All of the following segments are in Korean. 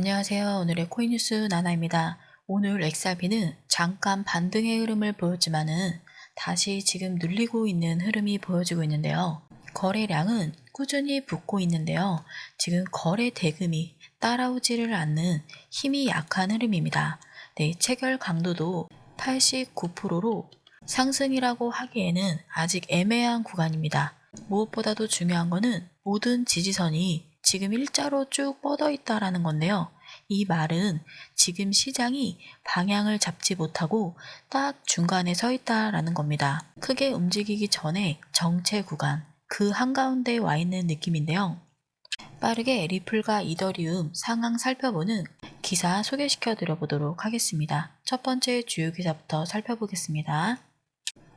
안녕하세요. 오늘의 코인뉴스 나나입니다. 오늘 XRP는 잠깐 반등의 흐름을 보였지만은 다시 지금 눌리고 있는 흐름이 보여지고 있는데요. 거래량은 꾸준히 붙고 있는데요. 지금 거래 대금이 따라오지를 않는 힘이 약한 흐름입니다. 네, 체결 강도도 89%로 상승이라고 하기에는 아직 애매한 구간입니다. 무엇보다도 중요한 거는 모든 지지선이 지금 일자로 쭉 뻗어 있다라는 건데요. 이 말은 지금 시장이 방향을 잡지 못하고 딱 중간에 서 있다라는 겁니다. 크게 움직이기 전에 정체 구간, 그 한가운데에 와 있는 느낌인데요. 빠르게 리플과 이더리움 상황 살펴보는 기사 소개시켜 드려보도록 하겠습니다. 첫 번째 주요 기사부터 살펴보겠습니다.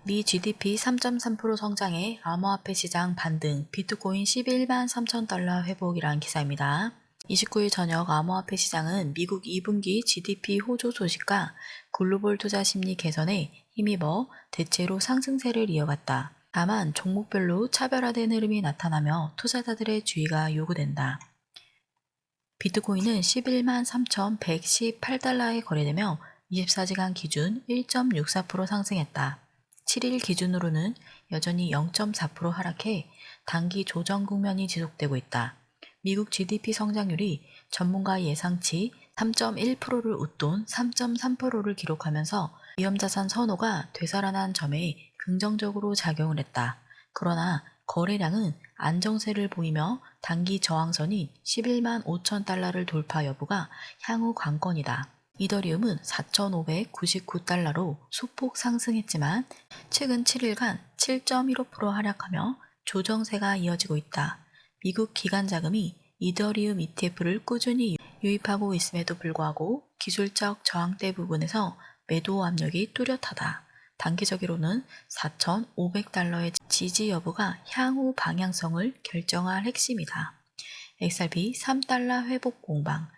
미 GDP 3.3% 성장에 암호화폐 시장 반등, 비트코인 11만 3천 달러 회복이란 기사입니다. 29일 저녁 암호화폐 시장은 미국 2분기 GDP 호조 소식과 글로벌 투자 심리 개선에 힘입어 대체로 상승세를 이어갔다. 다만 종목별로 차별화된 흐름이 나타나며 투자자들의 주의가 요구된다. 비트코인은 11만 3,118달러에 거래되며 24시간 기준 1.64% 상승했다. 7일 기준으로는 여전히 0.4% 하락해 단기 조정 국면이 지속되고 있다. 미국 GDP 성장률이 전문가 예상치 3.1%를 웃돈 3.3%를 기록하면서 위험자산 선호가 되살아난 점에 긍정적으로 작용을 했다. 그러나 거래량은 안정세를 보이며 단기 저항선인 11만 5천 달러를 돌파 여부가 향후 관건이다. 이더리움은 4,599달러로 소폭 상승했지만 최근 7일간 7.15% 하락하며 조정세가 이어지고 있다. 미국 기관 자금이 이더리움 ETF를 꾸준히 유입하고 있음에도 불구하고 기술적 저항대 부분에서 매도 압력이 뚜렷하다. 단기적으로는 4,500달러의 지지 여부가 향후 방향성을 결정할 핵심이다. XRP 3달러 회복 공방.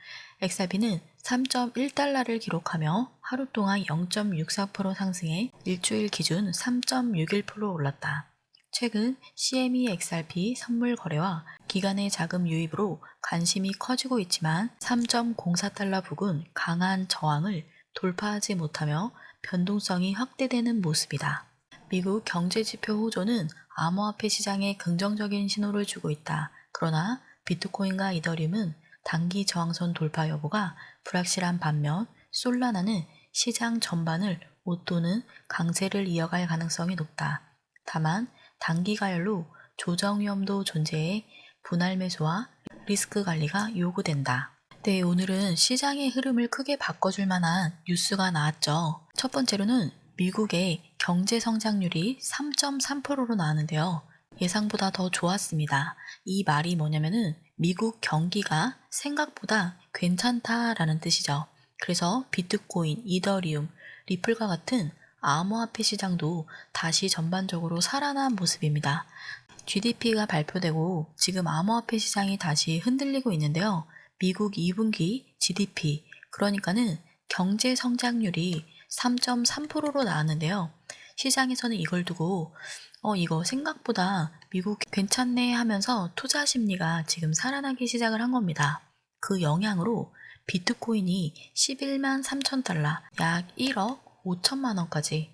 XRP는 3.1달러를 기록하며 하루 동안 0.64% 상승해 일주일 기준 3.61% 올랐다. 최근 CME XRP 선물 거래와 기관의 자금 유입으로 관심이 커지고 있지만 3.04달러 부근 강한 저항을 돌파하지 못하며 변동성이 확대되는 모습이다. 미국 경제지표 호조는 암호화폐 시장에 긍정적인 신호를 주고 있다. 그러나 비트코인과 이더리움은 단기 저항선 돌파 여부가 불확실한 반면 솔라나는 시장 전반을 웃도는 강세를 이어갈 가능성이 높다. 다만 단기 가열로 조정 위험도 존재해 분할 매수와 리스크 관리가 요구된다. 네, 오늘은 시장의 흐름을 크게 바꿔줄 만한 뉴스가 나왔죠. 첫 번째로는 미국의 경제 성장률이 3.3%로 나왔는데요. 예상보다 더 좋았습니다. 이 말이 뭐냐면은 미국 경기가 생각보다 괜찮다라는 뜻이죠. 그래서 비트코인, 이더리움, 리플과 같은 암호화폐 시장도 다시 전반적으로 살아난 모습입니다. GDP가 발표되고 지금 암호화폐 시장이 다시 흔들리고 있는데요. 미국 2분기 GDP, 그러니까는 경제 성장률이 3.3%로 나왔는데요. 시장에서는 이걸 두고 이거 생각보다 미국 괜찮네 하면서 투자 심리가 지금 살아나기 시작을 한 겁니다. 그 영향으로 비트코인이 11만 3천 달러, 약 1억 5천만 원까지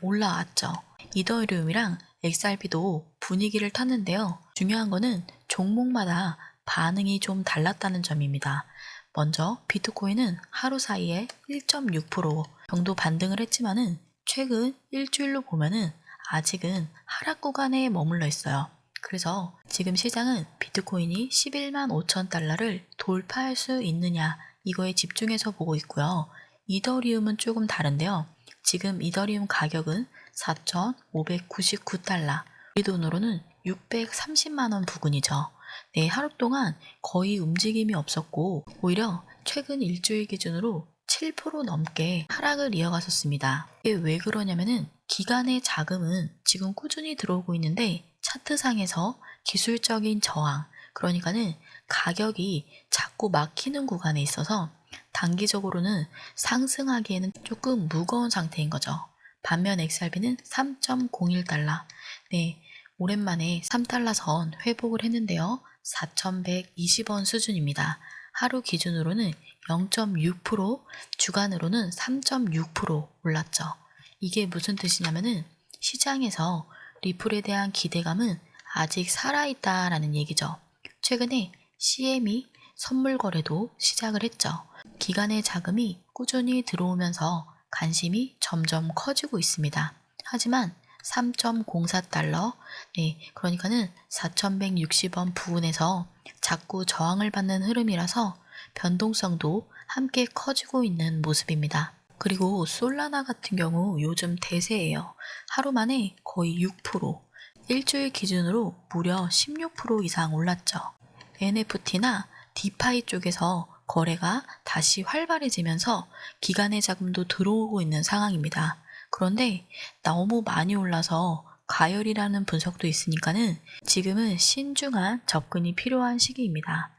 올라왔죠. 이더리움이랑 XRP도 분위기를 탔는데요. 중요한 거는 종목마다 반응이 좀 달랐다는 점입니다. 먼저 비트코인은 하루 사이에 1.6% 정도 반등을 했지만은 최근 일주일로 보면은 아직은 하락 구간에 머물러 있어요. 그래서 지금 시장은 비트코인이 11만 5천 달러를 돌파할 수 있느냐 이거에 집중해서 보고 있고요. 이더리움은 조금 다른데요. 지금 이더리움 가격은 4,599달러, 우리 돈으로는 630만 원 부근이죠. 네, 하루 동안 거의 움직임이 없었고 오히려 최근 일주일 기준으로 7% 넘게 하락을 이어갔었습니다. 이게 왜 그러냐면은 기관의 자금은 지금 꾸준히 들어오고 있는데 차트상에서 기술적인 저항, 그러니까는 가격이 자꾸 막히는 구간에 있어서 단기적으로는 상승하기에는 조금 무거운 상태인 거죠. 반면 XRP는 3.01달러. 네, 오랜만에 3달러 선 회복을 했는데요. 4,120원 수준입니다. 하루 기준으로는 0.6%, 주간으로는 3.6% 올랐죠. 이게 무슨 뜻이냐면은 시장에서 리플에 대한 기대감은 아직 살아있다라는 얘기죠. 최근에 CME 선물 거래도 시작을 했죠. 기관의 자금이 꾸준히 들어오면서 관심이 점점 커지고 있습니다. 하지만 3.04달러, 그러니까는 4,160원 부근에서 자꾸 저항을 받는 흐름이라서 변동성도 함께 커지고 있는 모습입니다. 그리고 솔라나 같은 경우 요즘 대세예요. 하루 만에 거의 6%, 일주일 기준으로 무려 16% 이상 올랐죠. NFT나 디파이 쪽에서 거래가 다시 활발해지면서 기관의 자금도 들어오고 있는 상황입니다. 그런데 너무 많이 올라서 가열이라는 분석도 있으니까는 지금은 신중한 접근이 필요한 시기입니다.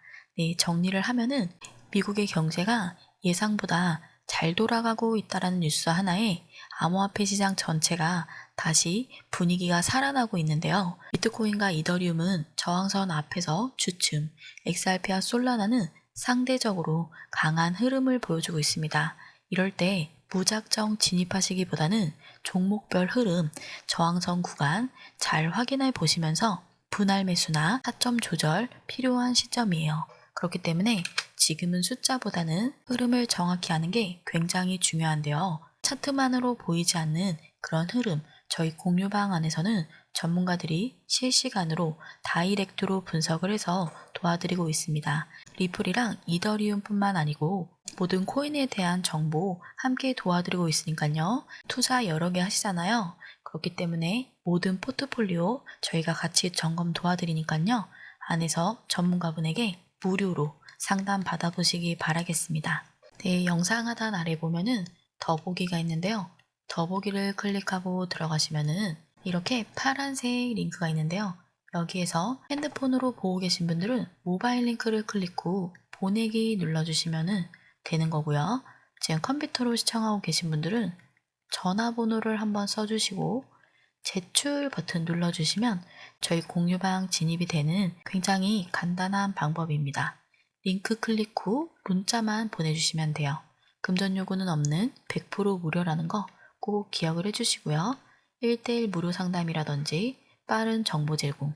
정리를 하면은 미국의 경제가 예상보다 잘 돌아가고 있다라는 뉴스 하나에 암호화폐 시장 전체가 다시 분위기가 살아나고 있는데요. 비트코인과 이더리움은 저항선 앞에서 주춤, XRP와 솔라나는 상대적으로 강한 흐름을 보여주고 있습니다. 이럴 때 무작정 진입하시기보다는 종목별 흐름, 저항선 구간 잘 확인해 보시면서 분할 매수나 타점 조절 필요한 시점이에요. 그렇기 때문에 지금은 숫자보다는 흐름을 정확히 아는 게 굉장히 중요한데요. 차트만으로 보이지 않는 그런 흐름, 저희 공유방 안에서는 전문가들이 실시간으로 다이렉트로 분석을 해서 도와드리고 있습니다. 리플이랑 이더리움뿐만 아니고 모든 코인에 대한 정보 함께 도와드리고 있으니까요. 투자 여러 개 하시잖아요. 그렇기 때문에 모든 포트폴리오 저희가 같이 점검 도와드리니까요. 안에서 전문가분에게 무료로 상담 받아보시기 바라겠습니다. 영상 하단 아래 보면은 더보기가 있는데요. 더보기를 클릭하고 들어가시면은 이렇게 파란색 링크가 있는데요. 여기에서 핸드폰으로 보고 계신 분들은 모바일 링크를 클릭 후 보내기 눌러주시면 되는 거고요. 지금 컴퓨터로 시청하고 계신 분들은 전화번호를 한번 써주시고 제출 버튼 눌러주시면 저희 공유방 진입이 되는 굉장히 간단한 방법입니다. 링크 클릭 후 문자만 보내주시면 돼요. 금전 요구는 없는 100% 무료라는 거 꼭 기억을 해주시고요. 1대1 무료 상담이라든지 빠른 정보 제공,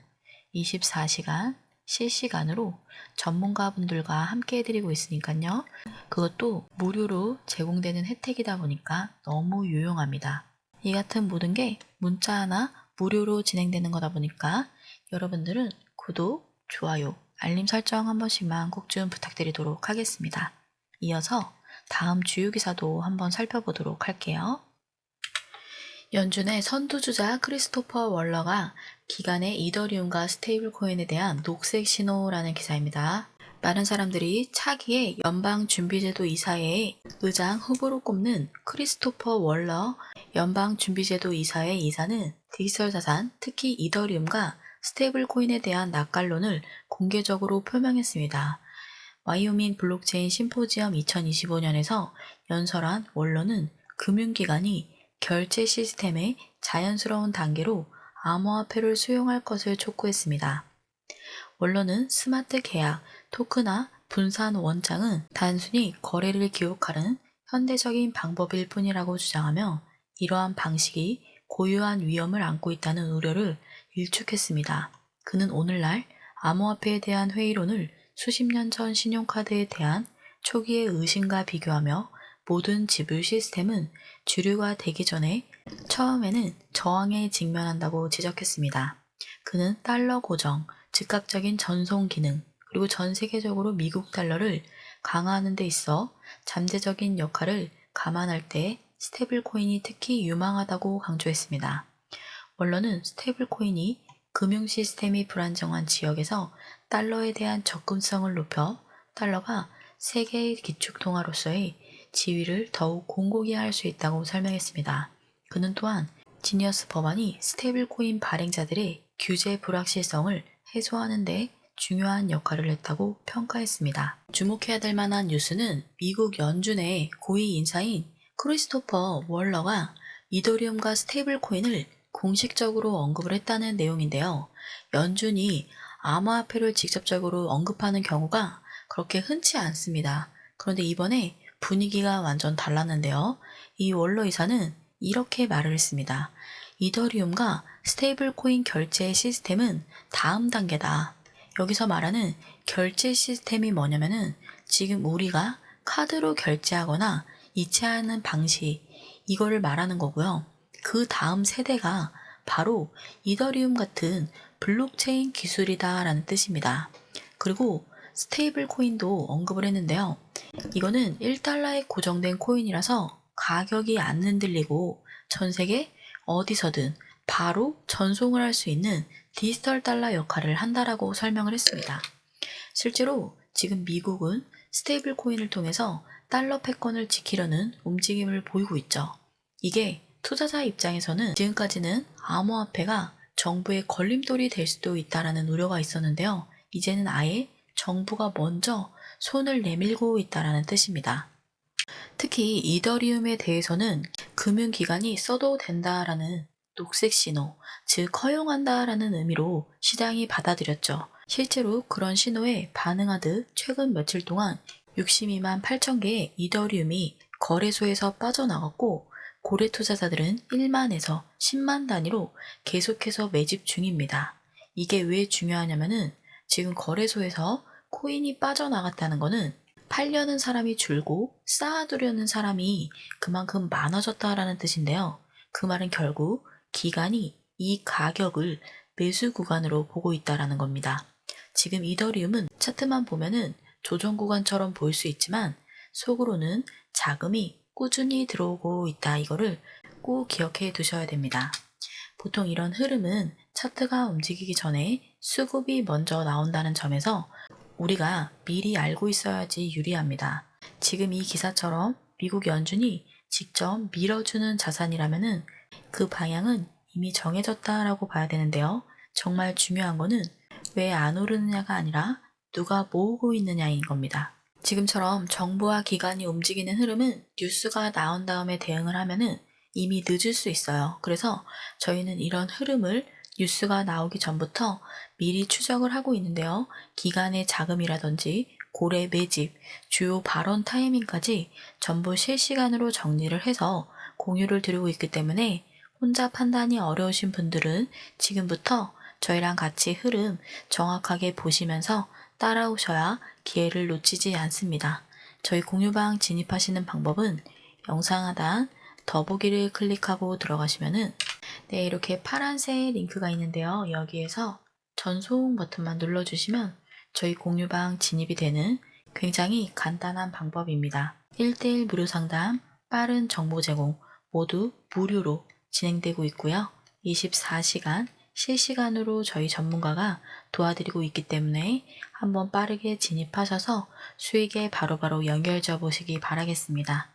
24시간 실시간으로 전문가분들과 함께 해드리고 있으니까요. 그것도 무료로 제공되는 혜택이다 보니까 너무 유용합니다. 이 같은 모든 게 문자 하나 무료로 진행되는 거다 보니까 여러분들은 구독, 좋아요, 알림 설정 한 번씩만 꼭 좀 부탁드리도록 하겠습니다. 이어서 다음 주요 기사도 한번 살펴보도록 할게요. 연준의 선두주자 크리스토퍼 월러가 기간의 이더리움과 스테이블 코인에 대한 녹색 신호라는 기사입니다. 많은 사람들이 차기의 연방준비제도 이사회의 의장 후보로 꼽는 크리스토퍼 월러 연방준비제도 이사회 이사는 디지털 자산, 특히 이더리움과 스테이블 코인에 대한 낙관론을 공개적으로 표명했습니다. 와이오밍 블록체인 심포지엄 2025년에서 연설한 월러는 금융기관이 결제 시스템의 자연스러운 단계로 암호화폐를 수용할 것을 촉구했습니다. 원로는 스마트 계약, 토크나 분산 원장은 단순히 거래를 기록하는 현대적인 방법일 뿐이라고 주장하며 이러한 방식이 고유한 위험을 안고 있다는 우려를 일축했습니다. 그는 오늘날 암호화폐에 대한 회의론을 수십 년 전 신용카드에 대한 초기의 의심과 비교하며 모든 지불 시스템은 주류가 되기 전에 처음에는 저항에 직면한다고 지적했습니다. 그는 달러 고정, 즉각적인 전송 기능, 그리고 전 세계적으로 미국 달러를 강화하는 데 있어 잠재적인 역할을 감안할 때 스테이블 코인이 특히 유망하다고 강조했습니다. 원로는 스테이블 코인이 금융 시스템이 불안정한 지역에서 달러에 대한 접근성을 높여 달러가 세계의 기축통화로서의 지위를 더욱 공고히 할 수 있다고 설명했습니다. 그는 또한 지니어스 법안이 스테이블 코인 발행자들의 규제 불확실성을 해소하는 데 중요한 역할을 했다고 평가했습니다. 주목해야 될 만한 뉴스는 미국 연준의 고위 인사인 크리스토퍼 월러가 이더리움과 스테이블 코인을 공식적으로 언급을 했다는 내용인데요. 연준이 암호화폐를 직접적으로 언급하는 경우가 그렇게 흔치 않습니다. 그런데 이번에 분위기가 완전 달랐는데요. 이 원로이사는 이렇게 말을 했습니다. 이더리움과 스테이블 코인 결제 시스템은 다음 단계다. 여기서 말하는 결제 시스템이 뭐냐면은 지금 우리가 카드로 결제하거나 이체하는 방식, 이거를 말하는 거고요. 그 다음 세대가 바로 이더리움 같은 블록체인 기술이다라는 뜻입니다. 그리고 스테이블 코인도 언급을 했는데요. 이거는 1달러에 고정된 코인이라서 가격이 안 흔들리고 전 세계 어디서든 바로 전송을 할 수 있는 디지털 달러 역할을 한다라고 설명을 했습니다. 실제로 지금 미국은 스테이블 코인을 통해서 달러 패권을 지키려는 움직임을 보이고 있죠. 이게 투자자 입장에서는 지금까지는 암호화폐가 정부의 걸림돌이 될 수도 있다라는 우려가 있었는데요. 이제는 아예 정부가 먼저 손을 내밀고 있다라는 뜻입니다. 특히 이더리움에 대해서는 금융기관이 써도 된다라는 녹색 신호, 즉 허용한다라는 의미로 시장이 받아들였죠. 실제로 그런 신호에 반응하듯 최근 며칠 동안 62만 8천 개의 이더리움이 거래소에서 빠져나갔고 고래 투자자들은 1만에서 10만 단위로 계속해서 매집 중입니다. 이게 왜 중요하냐면은 지금 거래소에서 코인이 빠져나갔다는 거는 팔려는 사람이 줄고 쌓아두려는 사람이 그만큼 많아졌다라는 뜻인데요. 그 말은 결국 기관이 이 가격을 매수 구간으로 보고 있다라는 겁니다. 지금 이더리움은 차트만 보면은 조정 구간처럼 보일 수 있지만 속으로는 자금이 꾸준히 들어오고 있다. 이거를 꼭 기억해 두셔야 됩니다. 보통 이런 흐름은 차트가 움직이기 전에 수급이 먼저 나온다는 점에서 우리가 미리 알고 있어야지 유리합니다. 지금 이 기사처럼 미국 연준이 직접 밀어주는 자산이라면은 그 방향은 이미 정해졌다라고 봐야 되는데요. 정말 중요한 거는 왜 안 오르느냐가 아니라 누가 모으고 있느냐인 겁니다. 지금처럼 정부와 기관이 움직이는 흐름은 뉴스가 나온 다음에 대응을 하면은 이미 늦을 수 있어요. 그래서 저희는 이런 흐름을 뉴스가 나오기 전부터 미리 추적을 하고 있는데요. 기관의 자금이라든지 고래 매집, 주요 발언 타이밍까지 전부 실시간으로 정리를 해서 공유를 드리고 있기 때문에 혼자 판단이 어려우신 분들은 지금부터 저희랑 같이 흐름 정확하게 보시면서 따라오셔야 기회를 놓치지 않습니다. 저희 공유방 진입하시는 방법은 영상 하단 더보기를 클릭하고 들어가시면은 네, 이렇게 파란색 링크가 있는데요. 여기에서 전송 버튼만 눌러주시면 저희 공유방 진입이 되는 굉장히 간단한 방법입니다. 1대1 무료 상담, 빠른 정보 제공 모두 무료로 진행되고 있고요. 24시간 실시간으로 저희 전문가가 도와드리고 있기 때문에 한번 빠르게 진입하셔서 수익에 바로바로 연결져 보시기 바라겠습니다.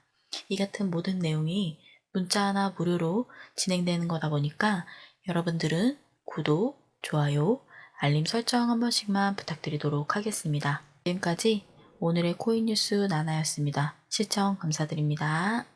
이 같은 모든 내용이 문자 하나 무료로 진행되는 거다 보니까 여러분들은 구독, 좋아요, 알림 설정 한 번씩만 부탁드리도록 하겠습니다. 지금까지 오늘의 코인 뉴스 나나였습니다. 시청 감사드립니다.